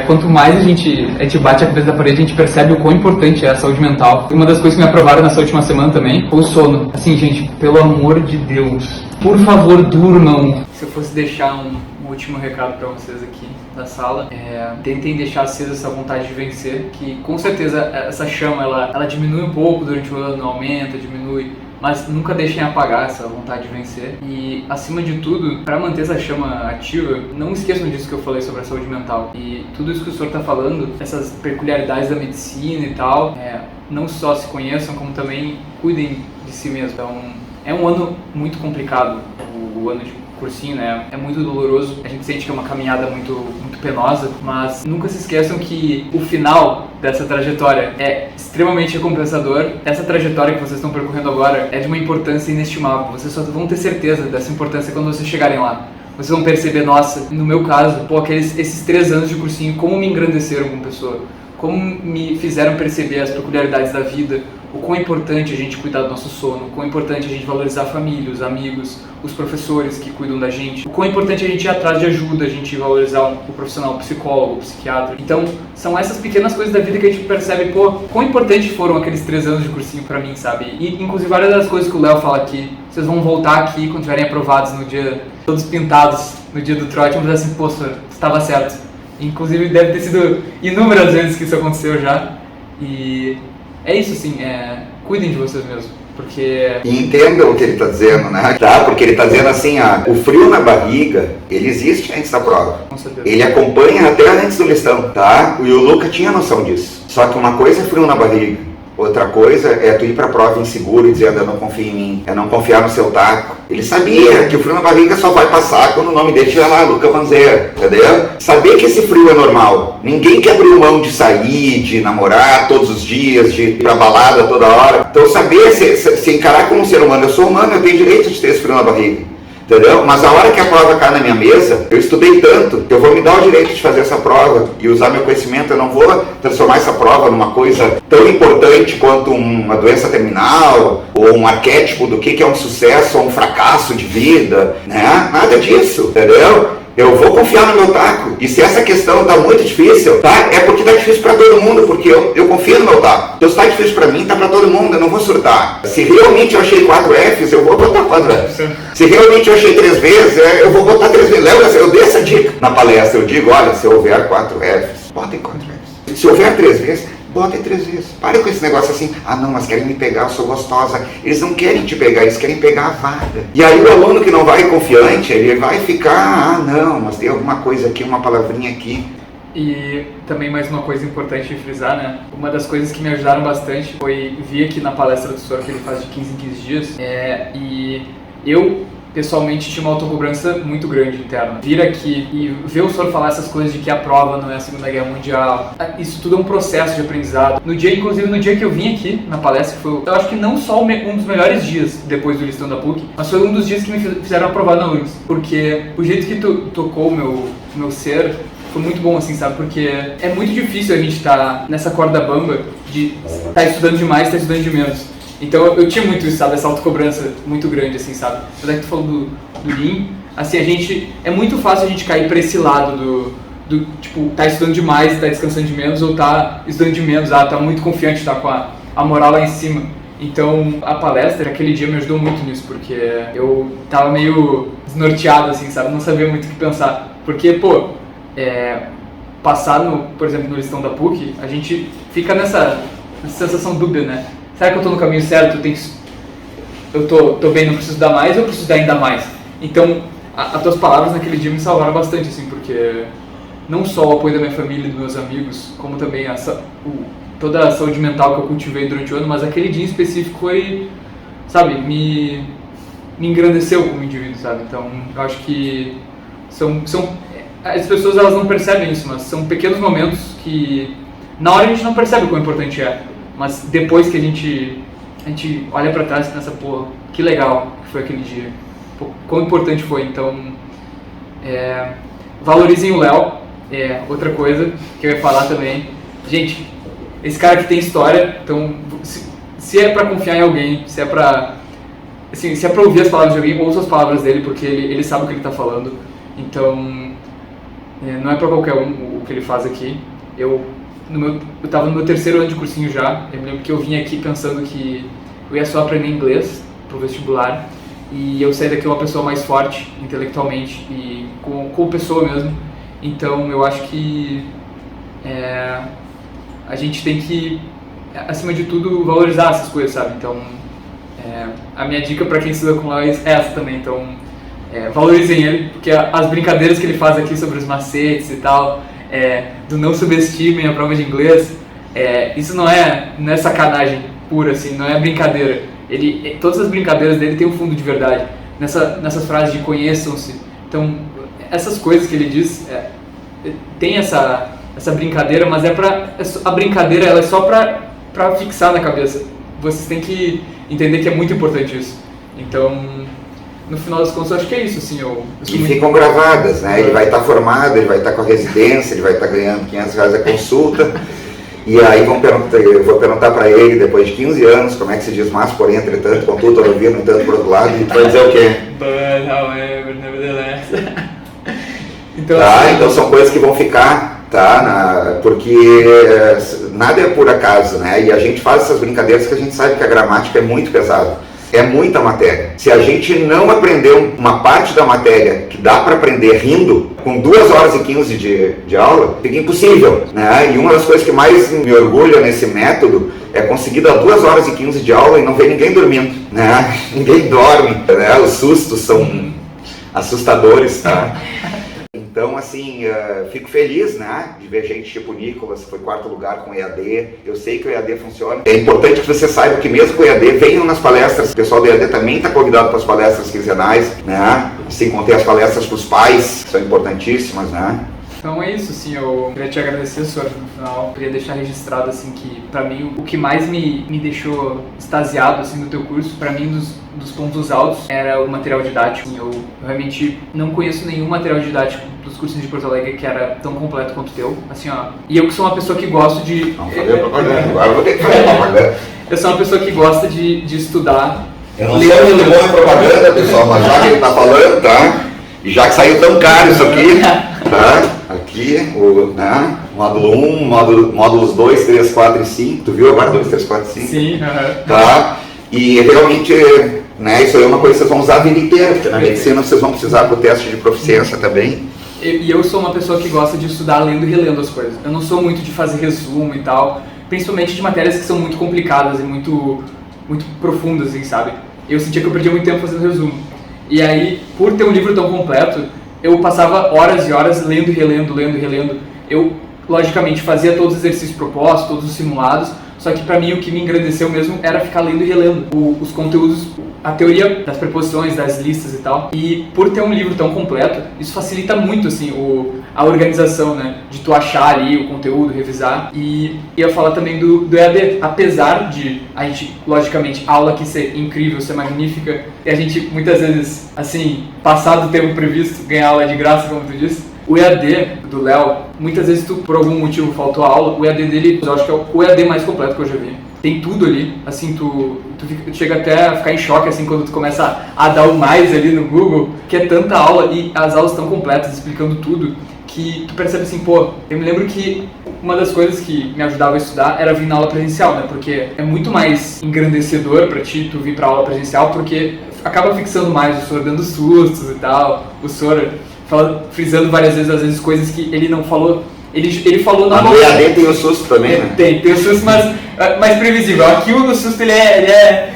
Quanto mais a gente bate a cabeça da parede, a gente percebe o quão importante é a saúde mental. Uma das coisas que me aprovaram nessa última semana também foi o sono. Assim, gente, pelo amor de Deus, por favor, durmam. Se eu fosse deixar um último recado para vocês aqui da sala, tentem deixar acesa essa vontade de vencer, que com certeza essa chama, ela diminui um pouco durante o ano, aumenta, diminui, mas nunca deixem apagar essa vontade de vencer. E, acima de tudo, para manter essa chama ativa, não esqueçam disso que eu falei sobre a saúde mental. E tudo isso que o senhor está falando, essas peculiaridades da medicina e tal, não só se conheçam, como também cuidem de si mesmo. Então, é um ano muito complicado, o ano de cursinho, né? É muito doloroso, a gente sente que é uma caminhada muito penosa, mas nunca se esqueçam que o final dessa trajetória é extremamente recompensador. Essa trajetória que vocês estão percorrendo agora é de uma importância inestimável. Vocês só vão ter certeza dessa importância quando vocês chegarem lá. Vocês vão perceber, nossa, no meu caso, esses 3 anos de cursinho, como me engrandeceram como pessoa, como me fizeram perceber as peculiaridades da vida, o quão é importante a gente cuidar do nosso sono, o quão é importante a gente valorizar a família, os amigos, os professores que cuidam da gente, o quão é importante a gente ir atrás de ajuda, a gente valorizar o profissional, o psicólogo, o psiquiatra. Então, são essas pequenas coisas da vida que a gente percebe, quão importante foram aqueles 3 anos de cursinho pra mim, sabe? E, inclusive, várias das coisas que o Léo fala aqui, vocês vão voltar aqui quando estiverem aprovados no dia, todos pintados, no dia do trote, vão dizer assim, pô, senhor, estava certo. Inclusive, deve ter sido inúmeras vezes que isso aconteceu já. E é isso, assim, cuidem de vocês mesmos, porque... E entendam o que ele está dizendo, né? Tá? Porque ele está dizendo assim, o frio na barriga, ele existe antes da prova. Com certeza. Ele acompanha até antes do listão, tá? E o Luca tinha noção disso. Só que uma coisa é frio na barriga, outra coisa é tu ir pra prova inseguro e dizendo, eu não confio em mim, é não confiar no seu taco. Ele sabia que o frio na barriga só vai passar quando o nome dele estiver lá, Luca Vanzeira, entendeu? Saber que esse frio é normal. Ninguém quer abrir mão de sair, de namorar todos os dias, de ir pra balada toda hora. Então saber se encarar como um ser humano, eu sou humano, eu tenho direito de ter esse frio na barriga. Entendeu? Mas a hora que a prova cai na minha mesa, eu estudei tanto que eu vou me dar o direito de fazer essa prova e usar meu conhecimento. Eu não vou transformar essa prova numa coisa tão importante quanto uma doença terminal ou um arquétipo do que é um sucesso ou um fracasso de vida, né? Nada disso, entendeu? Eu vou confiar no meu taco. E se essa questão está muito difícil, tá? É porque está difícil para todo mundo, porque eu confio no meu taco. Então se está difícil para mim, está para todo mundo, eu não vou surtar. Se realmente eu achei 4 Fs, eu vou botar 4 Fs. Se realmente eu achei 3 vezes, eu vou botar 3 vezes. Lembra, eu dei essa dica na palestra. Eu digo, olha, se houver 4 Fs, botem 4 Fs. Se houver 3 vezes, botem 3 vezes. Pare com esse negócio assim, não, mas querem me pegar, eu sou gostosa. Eles não querem te pegar, eles querem pegar a vaga. E aí o aluno que não vai confiante, ele vai ficar, não, mas tem alguma coisa aqui, uma palavrinha aqui. E também mais uma coisa importante de frisar, né? Uma das coisas que me ajudaram bastante foi vir aqui na palestra do senhor que ele faz de 15 em 15 dias. E eu, pessoalmente, tinha uma autocobrança muito grande interna. Vir aqui e ver o senhor falar essas coisas de que a prova não é a Segunda Guerra Mundial, isso tudo é um processo de aprendizado. Inclusive no dia que eu vim aqui na palestra, foi, eu acho que não só um dos melhores dias depois do listão da PUC, mas foi um dos dias que me fizeram aprovar na URGS. Porque o jeito que tu tocou o meu ser foi muito bom, assim, sabe? Porque é muito difícil a gente estar nessa corda bamba de estar estudando demais, estar estudando de menos. Então eu tinha muito isso, sabe? Essa autocobrança muito grande, assim, sabe? Apesar que tu falou do Lean, assim, é muito fácil a gente cair pra esse lado tipo, tá estudando demais, tá descansando de menos, ou tá estudando de menos, tá muito confiante, tá com a moral lá em cima. Então a palestra, aquele dia me ajudou muito nisso, porque eu tava meio desnorteado, assim, sabe? Não sabia muito o que pensar. Porque, passar, por exemplo, no listão da PUC, a gente fica nessa sensação dúbia, né? Será que eu tô no caminho certo? Eu tô bem, não preciso dar mais ou eu preciso dar ainda mais? Então, as tuas palavras naquele dia me salvaram bastante, assim, porque não só o apoio da minha família e dos meus amigos, como também toda a saúde mental que eu cultivei durante o ano, mas aquele dia em específico foi, sabe, me engrandeceu como indivíduo, sabe? Então, eu acho que as pessoas, elas não percebem isso, mas são pequenos momentos que na hora a gente não percebe o quão importante é, mas depois que a gente olha pra trás e pensa, pô, que legal que foi aquele dia, pô, quão importante foi. Então, valorizem o Léo, outra coisa que eu ia falar também. Gente, esse cara que tem história, então, se é pra confiar em alguém, se é pra ouvir as palavras de alguém, ouça as palavras dele, porque ele sabe o que ele tá falando. Então, não é pra qualquer um. que ele faz aqui. Eu estava no meu terceiro ano de cursinho já. Eu me lembro que eu vim aqui pensando que eu ia só aprender inglês pro vestibular, e eu saí daqui uma pessoa mais forte intelectualmente e como pessoa mesmo. Então eu acho que a gente tem que, acima de tudo, valorizar essas coisas, sabe? Então a minha dica para quem estuda com o Léo é essa também. Então valorizem ele, porque as brincadeiras que ele faz aqui sobre os macetes e tal, do não subestimem a prova de inglês, isso não é sacanagem pura, assim, não é brincadeira. Todas as brincadeiras dele têm um fundo de verdade, nessas frases de conheçam-se. Então, essas coisas que ele diz, tem essa brincadeira, mas a brincadeira ela é só pra fixar na cabeça. Vocês têm que entender que é muito importante isso. Então, no final das contas, eu acho que é isso, assim. E ficam gravadas, né? Ele vai estar formado, ele vai estar com a residência, ele vai estar ganhando R$500 a consulta. E aí eu vou perguntar para ele, depois de 15 anos, como é que se diz mas, porém, entretanto, contudo, todavia, no entanto, por outro lado, e tu vai dizer o quê? But, however, nevertheless. Então são coisas que vão ficar, porque nada é por acaso, né? E a gente faz essas brincadeiras que a gente sabe que a gramática é muito pesada. É muita matéria. Se a gente não aprender uma parte da matéria que dá para aprender rindo, com 2 horas e 15 de aula, fica impossível, né? E uma das coisas que mais me orgulha nesse método é conseguir dar 2 horas e 15 de aula e não ver ninguém dormindo, né? Ninguém dorme, né? Os sustos são assustadores, tá? Então, assim, fico feliz, né, de ver gente tipo o Nicolas, que foi 4º lugar com o EAD. Eu sei que o EAD funciona. É importante que você saiba que mesmo com o EAD, venham nas palestras. O pessoal do EAD também está convidado para as palestras quinzenais, né? Sem contar as palestras para os pais, que são importantíssimas, né? Então é isso, assim, eu queria te agradecer, senhor, no final. Eu queria deixar registrado, assim, que pra mim o que mais me deixou extasiado, assim, no teu curso, pra mim dos pontos altos era o material didático. Eu realmente não conheço nenhum material didático dos cursos de Porto Alegre que era tão completo quanto o teu, assim, ó. E eu que sou uma pessoa que gosto de... Não falei propaganda, agora vou ter que fazer propaganda. Eu sou uma pessoa que gosta de estudar. Eu não sou muito bom em propaganda, pessoal, mas já que ele tá falando, tá? E já que saiu tão caro isso aqui, tá? Aqui, módulo 1, módulos 2, 3, 4 e 5. Tu viu agora 2, 3, 4 e 5? Sim, tá? E realmente, né, isso aí é uma coisa que vocês vão usar a vida inteira, porque na medicina vocês vão precisar pro teste de proficiência também. E eu sou uma pessoa que gosta de estudar lendo e relendo as coisas. Eu não sou muito de fazer resumo e tal, principalmente de matérias que são muito complicadas e muito profundas, assim, sabe? Eu sentia que eu perdia muito tempo fazendo resumo. E aí, por ter um livro tão completo, eu passava horas e horas lendo e relendo. Eu, logicamente, fazia todos os exercícios propostos, todos os simulados, só que pra mim o que me engrandeceu mesmo era ficar lendo e relendo os conteúdos, a teoria das preposições, das listas e tal. E por ter um livro tão completo, isso facilita muito, assim, a organização, né? De tu achar ali o conteúdo, revisar. E ia falar também do EAD. Apesar de a gente, logicamente, a aula aqui ser incrível, ser magnífica, e a gente muitas vezes, assim, passar do tempo previsto, ganhar aula de graça, como tu disse, o EAD do Léo, muitas vezes tu, por algum motivo, faltou a aula, o EAD dele, eu acho que é o EAD mais completo que eu já vi. Tem tudo ali, assim, tu chega até a ficar em choque, assim, quando tu começa a dar o mais ali no Google, que é tanta aula e as aulas estão completas, explicando tudo, que tu percebe assim, pô, eu me lembro que uma das coisas que me ajudava a estudar era vir na aula presencial, né, porque é muito mais engrandecedor pra ti tu vir pra aula presencial, porque acaba fixando mais o senhor dando sustos e tal, o senhor frisando várias vezes, às vezes, coisas que ele não falou. Ele falou na mão. A EAD tem o susto também, né? Tem o susto, mas mais previsível. Aqui o susto ele é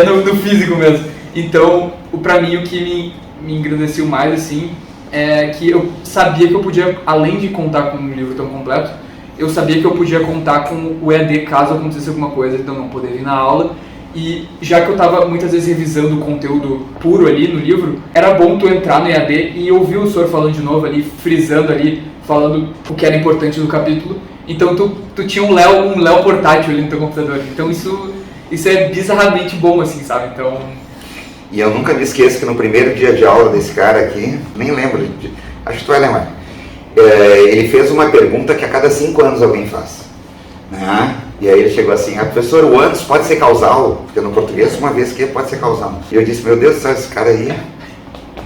no físico mesmo. Então, pra mim, o que me engrandeceu mais, assim, é que eu sabia que eu podia, além de contar com um livro tão completo, eu sabia que eu podia contar com o EAD caso acontecesse alguma coisa, então não poder vir na aula. E já que eu estava muitas vezes revisando o conteúdo puro ali no livro, era bom tu entrar no EAD e ouvir o senhor falando de novo ali, frisando ali, falando o que era importante do capítulo. Então tu tinha um Léo portátil ali no teu computador. Então isso é bizarramente bom, assim, sabe? Então... E eu nunca me esqueço que no primeiro dia de aula desse cara aqui, nem lembro, acho que tu vai lembrar, ele fez uma pergunta que a cada 5 anos alguém faz, né? E aí ele chegou assim, professor, o antes pode ser causal? Porque no português uma vez que pode ser causal. E eu disse, meu Deus do céu, esse cara aí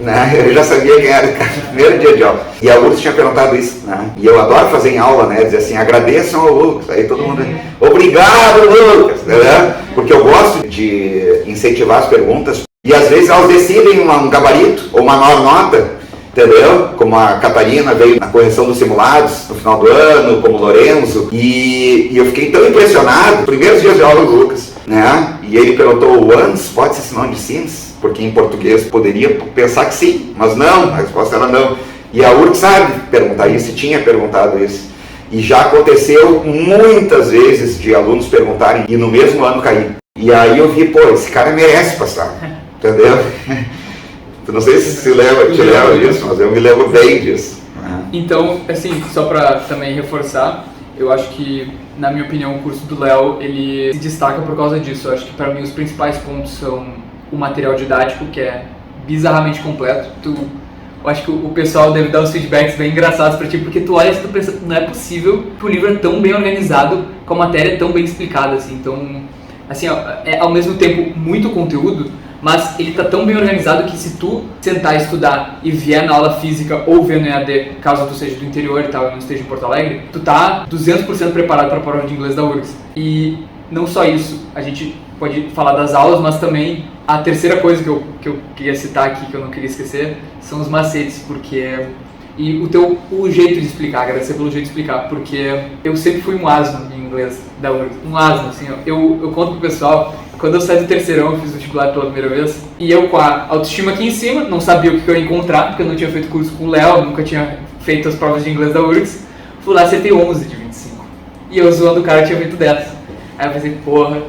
né? Eu já sabia quem era, cara, no primeiro dia de aula. E a URGS tinha perguntado isso, né? E eu adoro fazer em aula, né? Dizer assim, agradeçam ao Lucas. Aí todo mundo, obrigado, Lucas, né? Porque eu gosto de incentivar as perguntas. E às vezes elas decidem um gabarito ou uma maior nota, entendeu? Como a Catarina veio na correção dos simulados no final do ano, como o Lorenzo. E eu fiquei tão impressionado, primeiros dias de aula do Lucas, né? E ele perguntou, once pode ser sinônimo de since? Porque em português poderia pensar que sim, mas não, a resposta era não. E a URGS sabe perguntar isso, tinha perguntado isso. E já aconteceu muitas vezes de alunos perguntarem e no mesmo ano cair. E aí eu vi, pô, esse cara merece passar, entendeu? Eu não sei se te lembra disso, mas eu me lembro bem disso. Então, assim, só para também reforçar, eu acho que, na minha opinião, o curso do Léo, ele se destaca por causa disso. Eu acho que, para mim, os principais pontos são o material didático, que é bizarramente completo. Eu acho que o pessoal deve dar uns feedbacks bem engraçados pra ti, porque tu olha e tu pensa, não é possível que o livro é tão bem organizado, com a matéria tão bem explicada, assim. Então, assim, ó, é ao mesmo tempo muito conteúdo, mas ele tá tão bem organizado que se tu sentar e estudar e vier na aula física ou ver no EAD, caso tu seja do interior e tal, e não esteja em Porto Alegre, tu tá 200% preparado para a prova de inglês da URGS. E não só isso, a gente pode falar das aulas, mas também a terceira coisa que eu queria citar aqui, que eu não queria esquecer, são os macetes, porque... E o jeito de explicar, agradecer pelo jeito de explicar, porque eu sempre fui um asno em inglês da URGS, um asno, assim, ó. Eu conto pro pessoal, quando eu saí do terceirão, eu fiz vestibular pela primeira vez, e eu com a autoestima aqui em cima, não sabia o que eu ia encontrar, porque eu não tinha feito curso com o Léo, nunca tinha feito as provas de inglês da URGS, fui lá, acertei 11 de 25, e eu zoando o cara, tinha feito 10. Aí eu pensei, porra,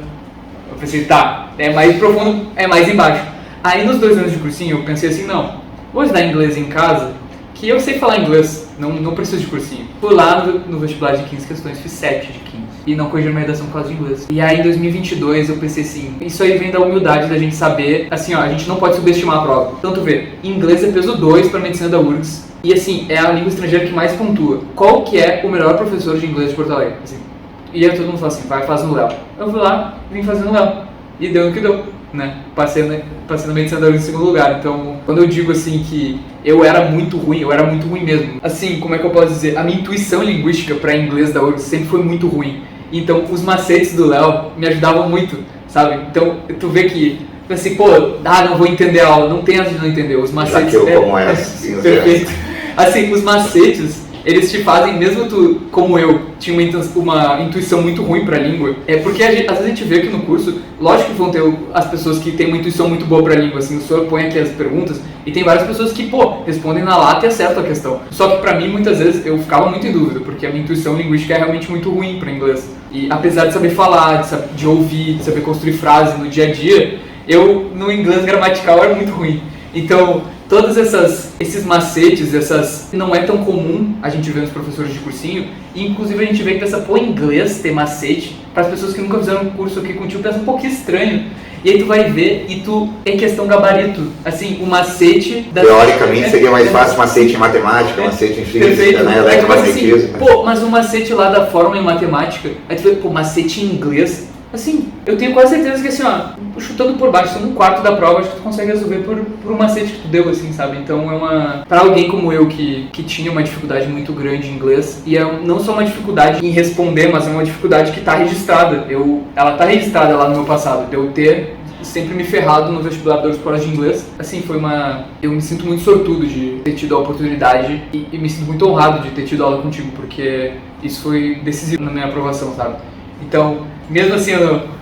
tá, é mais profundo, é mais embaixo. Aí nos 2 anos de cursinho, eu pensei assim, não, vou estudar inglês em casa, que eu sei falar inglês, não preciso de cursinho. Fui lá no vestibular de 15 questões, fiz 7 de 15. E não corrigi minha redação por causa de inglês. E aí em 2022 eu pensei assim, isso aí vem da humildade da gente saber, assim ó, a gente não pode subestimar a prova. Então tu vê, inglês é peso 2 para medicina da URGS. E assim, é a língua estrangeira que mais pontua. Qual que é o melhor professor de inglês de Porto Alegre? Assim, e aí todo mundo fala assim, vai, faz no Léo. Eu fui lá, vim fazer no Léo. E deu no que deu, né? Passei na medicina da URGS em segundo lugar. Então, quando eu digo assim que eu era muito ruim mesmo. Assim, como é que eu posso dizer? A minha intuição linguística para inglês da URGS sempre foi muito ruim. Então, os macetes do Léo me ajudavam muito, sabe? Então, tu vê que, assim, pô, não vou entender a aula, não tem essa de não entender. Os macetes... Perfeito. Assim, os macetes, eles te fazem, mesmo tu, como eu, tinha uma intuição muito ruim pra língua, porque às vezes a gente vê aqui no curso, lógico que vão ter as pessoas que têm uma intuição muito boa pra língua, assim, o senhor põe aqui as perguntas, e tem várias pessoas que, respondem na lata e acertam a questão. Só que pra mim, muitas vezes, eu ficava muito em dúvida, porque a minha intuição linguística é realmente muito ruim pra inglês. E apesar de saber falar, de ouvir, de saber construir frases no dia a dia, eu, no inglês gramatical, era muito ruim. Então, todos esses macetes, não é tão comum a gente ver nos professores de cursinho, e inclusive a gente vê que pensa, inglês ter macete, para as pessoas que nunca fizeram um curso aqui contigo, pensa um pouquinho estranho. E aí tu vai ver e é questão gabarito. Assim, o macete... Teoricamente seria mais fácil macete em matemática, macete em física, né? Eletromagnetismo. Assim, mas o macete lá da fórmula em matemática, aí tu vê, macete em inglês... Assim, eu tenho quase certeza que assim, ó, chutando por baixo, no quarto da prova, acho que tu consegue resolver por um macete que tu deu, assim, sabe? Então pra alguém como eu que tinha uma dificuldade muito grande em inglês, e não só uma dificuldade em responder, mas é uma dificuldade que tá registrada. Ela tá registrada lá no meu passado, de eu ter sempre me ferrado no vestibular das provas de inglês. Assim, eu me sinto muito sortudo de ter tido a oportunidade e me sinto muito honrado de ter tido aula contigo, porque isso foi decisivo na minha aprovação, sabe? Então, mesmo assim,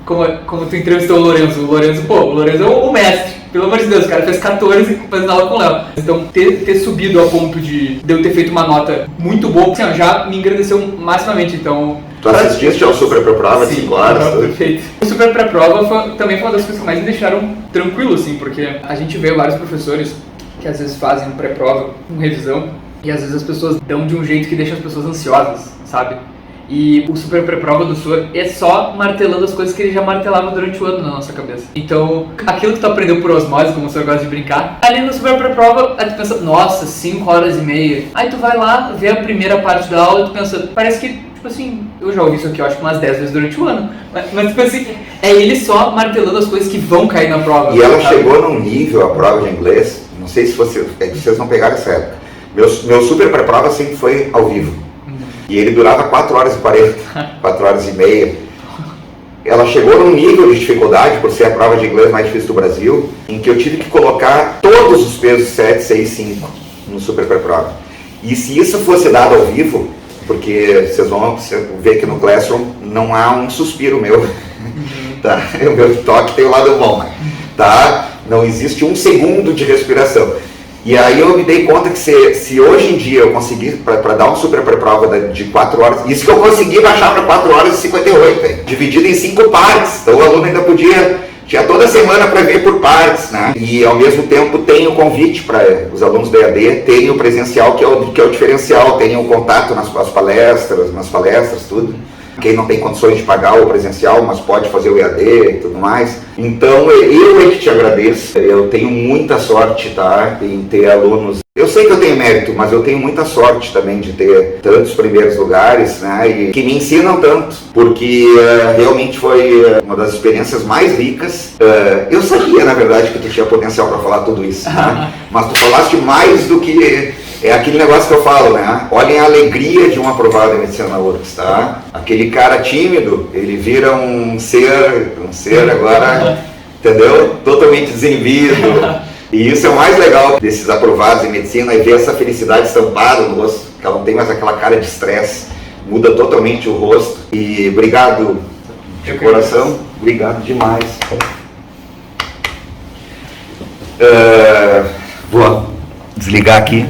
como tu entrevistou o Lorenzo, o Lorenzo é o mestre, pelo amor de Deus, o cara fez 14 fazendo aula com o Léo. Então, ter subido a ponto de eu ter feito uma nota muito boa, assim, já me engrandeceu maximamente, então... Tu assististe ao Super Pré-Prova de 5 horas? Perfeito. O Super Pré-Prova também foi uma das coisas que mais me deixaram tranquilo, assim, porque a gente vê vários professores que às vezes fazem pré-prova com revisão, e às vezes as pessoas dão de um jeito que deixa as pessoas ansiosas, sabe? E o Super Pré-Prova do senhor é só martelando as coisas que ele já martelava durante o ano na nossa cabeça. Então, aquilo que tu aprendeu por osmose, como o senhor gosta de brincar, ali no Super Pré-Prova, aí tu pensa, nossa, 5 horas e meia. Aí tu vai lá, vê a primeira parte da aula e tu pensa, parece que, tipo assim, eu já ouvi isso aqui, eu acho que umas 10 vezes durante o ano. Mas tipo assim, é ele só martelando as coisas que vão cair na prova. E ela chegou num nível, a prova de inglês, Não sei se vocês não pegaram essa época. Meu super pré-prova sempre foi ao vivo. E ele durava 4 horas e 40, 4 horas e meia. Ela chegou num nível de dificuldade, por ser a prova de inglês mais difícil do Brasil, em que eu tive que colocar todos os pesos 7, 6, 5 no super pré-prova. E se isso fosse dado ao vivo, porque vocês vão ver que no Classroom não há um suspiro meu, tá? O meu toque tem o lado bom, né? Tá? Não existe um segundo de respiração. E aí eu me dei conta que se hoje em dia eu conseguir, para dar um super pré-prova de 4 horas, isso que eu consegui baixar para 4 horas e 58, hein? Dividido em 5 partes, então o aluno ainda tinha toda semana para ver por partes, né? E ao mesmo tempo tem o convite para os alunos do EAD terem o presencial, que é o diferencial, terem o contato nas palestras, tudo. Quem não tem condições de pagar o presencial, mas pode fazer o EAD e tudo mais. Então eu é que te agradeço. Eu tenho muita sorte, tá, em ter alunos. Eu sei que eu tenho mérito, mas eu tenho muita sorte também de ter tantos primeiros lugares, né, e que me ensinam tanto, porque realmente foi uma das experiências mais ricas. Eu sabia, na verdade, que tu tinha potencial para falar tudo isso, né? Mas tu falaste mais do que... É aquele negócio que eu falo, né? Olhem a alegria de um aprovado em Medicina na URGS, tá? Aquele cara tímido, ele vira um ser agora, entendeu? Totalmente desinibido. E isso é o mais legal desses aprovados em medicina, é ver essa felicidade estampada no rosto, que ela não tem mais aquela cara de estresse, muda totalmente o rosto. E obrigado de coração, obrigado demais. Vou desligar aqui.